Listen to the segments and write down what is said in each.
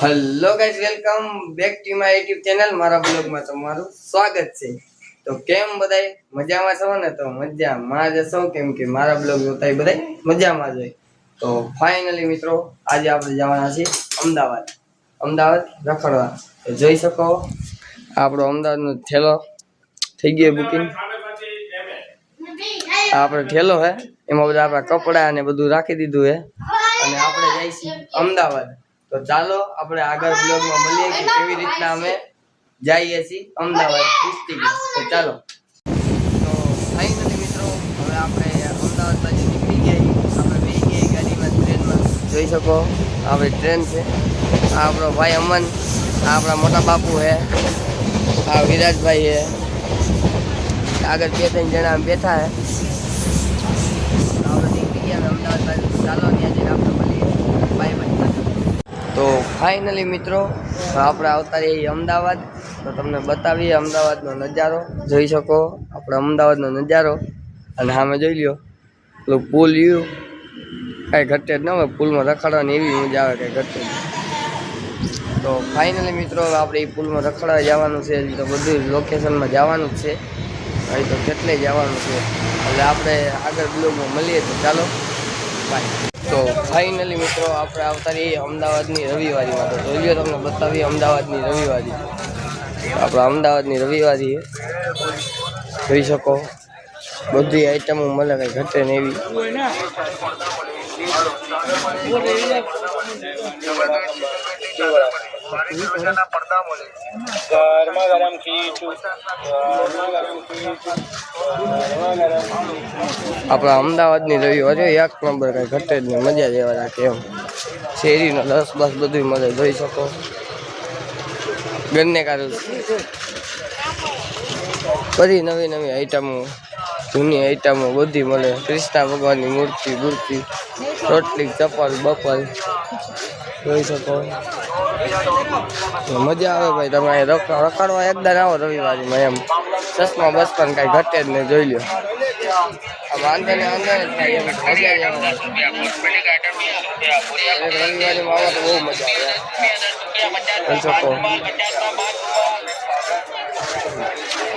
Hello guys, welcome back to my YouTube channel. મારા બ્લોગમાં તમારું સ્વાગત છે. તો કેમ બધાય મજામાં છો ને? તો મજામાં જ છો, કેમ કે મારા બ્લોગ જોતા બધાય મજામાં જ હોય. તો ફાઇનલી મિત્રો, આજે આપણે જવાના છીએ અમદાવાદ રખડવા. તો જોઈ શકો આપણો અમદાવાદનો થેલો થઈ ગયો બુકિંગ. આપણે ઠેલો હે, એમાં બધા આપણા કપડા અને બધું રાખી દીધું હે, અને આપણે જઈશું અમદાવાદ. તો ચાલો આપણે આગળ બ્લોગમાં મળીએ કે કેવી રીતના અમે જઈએ છીએ અમદાવાદ ડિસ્ટ્રિક્ટ. તો ચાલો. તો ફાઇનલી મિત્રો, હવે આપણે અમદાવાદ બાજુ નીકળી ગયા. આપણે બેસી ગયા ગાડીમાં, ટ્રેનમાં. જોઈ શકો આપણે ટ્રેન છે. આ આપણો ભાઈ અમન, આ આપણા મોટા બાપુ હે, આ વિરાજભાઈ હે, આગળ 2-3 જણા બેઠા હે. આપણે નીકળી ગયા અમદાવાદ બાજુ. ચાલો ત્યાં જઈને આપણે મળીએ. Bye bye. તો ફાઇનલી મિત્રો, આપણે આવતા રહીએ અમદાવાદ. તો તમને બતાવીએ અમદાવાદનો નજારો. જોઈ શકો આપણે અમદાવાદનો નજારો. અને સામે જોઈ લ્યો પેલું પુલ રહ્યું, કાંઈ ઘટે જ ન હોય. પુલમાં રખડવાની એવી મજા આવે, કાંઈ ઘટે જ. તો ફાઇનલી મિત્રો, આપણે એ પુલમાં રખડવા જવાનું છે. તો બધું લોકેશનમાં જવાનું જ છે. અહીં તો કેટલે જવાનું છે, એટલે આપણે આગળ બ્લોગમાં મળીએ. તો ચાલો બાય. તો ફાઇનલી મિત્રો, આપણે આવતા રહીએ અમદાવાદની રવિવારીમાં. તો જોઈ લો, તમને બતાવીએ અમદાવાદની રવિવારી. આપણે અમદાવાદની રવિવારી જોઈ શકો, બધી આઈટમો મળે, કંઈ ઘટે ને એવી. આપણા અમદાવાદની રવિવારી એક નંબર, કઈ ઘટે જ નહીં, મજા લેવા રાખે એમ. શેરીનો રસ બસ બધું મળે. જોઈ શકો ગન્ને કાઢું, બધી નવી નવી આઈટમો, જૂની આઈટમો બધી મળે. કૃષ્ણ ભગવાનની મૂર્તિ, રોટલી, ચપ્પલ બપલ જોઈ શકો. મજા આવે ભાઈ. તમે રખડવા એકદમ આવો રવિવારીમાં એમ. ચશ્મા બસમાં કઈ ઘટે જ નહીં. જોઈ લો, વાંધો ને થાય એમ. રવિવારીમાં આવો તો બહુ મજા આવે. જોઈ શકો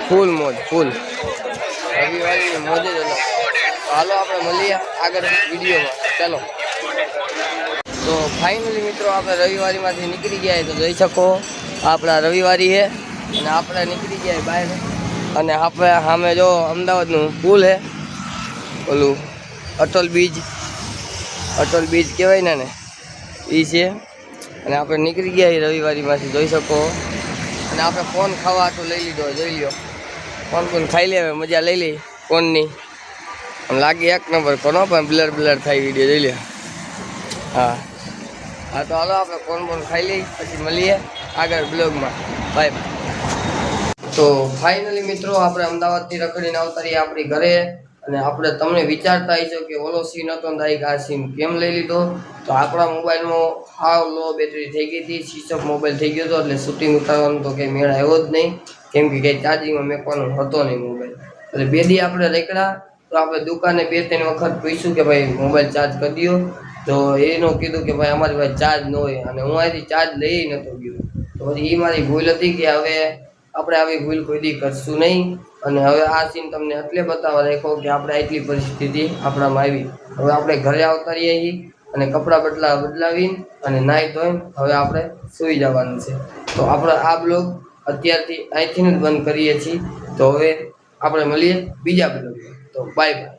ફૂલ મોજ, ફૂલ રવિવારની મોજ જ અલગ. હાલો આપણે મળીએ આગળ વિડીયોમાં. ચાલો. તો ફાઇનલી મિત્રો, આપણે રવિવારીમાંથી નીકળી ગયા. તો જોઈ શકો આપણા રવિવારી છે, અને આપણે નીકળી ગયા બહાર. અને આપણે સામે જો અમદાવાદનું પુલ છે, ઓલું અટલ બ્રિજ કહેવાય ને એ છે. અને આપણે નીકળી ગયા રવિવારીમાંથી. જોઈ શકો. અને આપણે ફોન ખાવા તો લઈ લીધો. જોઈ લો, ફોન ખાઈ લે, મજા લઈ લઈ ફોનની. આમ લાગે એક નંબર. કોનો પણ બ્લર થાય વિડીયો. જોઈ લે. હા, તો હાલો આપણે ફોન ખાઈ લઈ, પછી મળીએ આગળ બ્લોગમાં. Bye bye. તો ફાઇનલી મિત્રો, આપણે અમદાવાદથી રખડીને આવતા રહીએ આપણી ઘરે. અને આપણે તમને વિચારતા હશો કે ઓલો સીન હતો ને આ સીન કેમ લઈ લીધો. તો આપણા મોબાઈલમાં હાવ લો બેટરી થઈ ગઈ હતી, સ્વિચ ઓફ મોબાઈલ થઈ ગયો હતો. એટલે શૂટિંગ ઉતારવાનું તો કંઈ મેળ આવ્યો જ નહીં, કેમ કે કંઈ ચાર્જિંગમાં મેકવાનું હતો નહીં મોબાઈલ. એટલે 2 દી આપણે રેકડા. તો આપણે દુકાને 2-3 વખત પૂછ્યું કે ભાઈ મોબાઈલ ચાર્જ કરી દો. તો એનું કીધું કે ભાઈ અમારી પાસે ચાર્જ ન હોય, અને હું અહીંથી ચાર્જ લઈ નતો ગયો. તો પછી એ મારી ભૂલ હતી કે હવે આપણે આવી ભૂલ કોઈ દી કરશું નહીં. અને હવે આ સીન તમને એટલે બતાવવા રાખ્યો કે આપણે આટલી પરિસ્થિતિ આપણામાં આવી. હવે આપણે ઘરે આવતા રહીએ છીએ, અને કપડાં બદલાવીને અને નાહી ધોઈને હવે આપણે સૂઈ જવાનું છે. તો આપણે આ બ્લોગ અત્યારથી અહીંથી જ બંધ કરીએ છીએ. તો હવે આપણે મળીએ બીજા બ્લોગમાં. તો બાય બાય.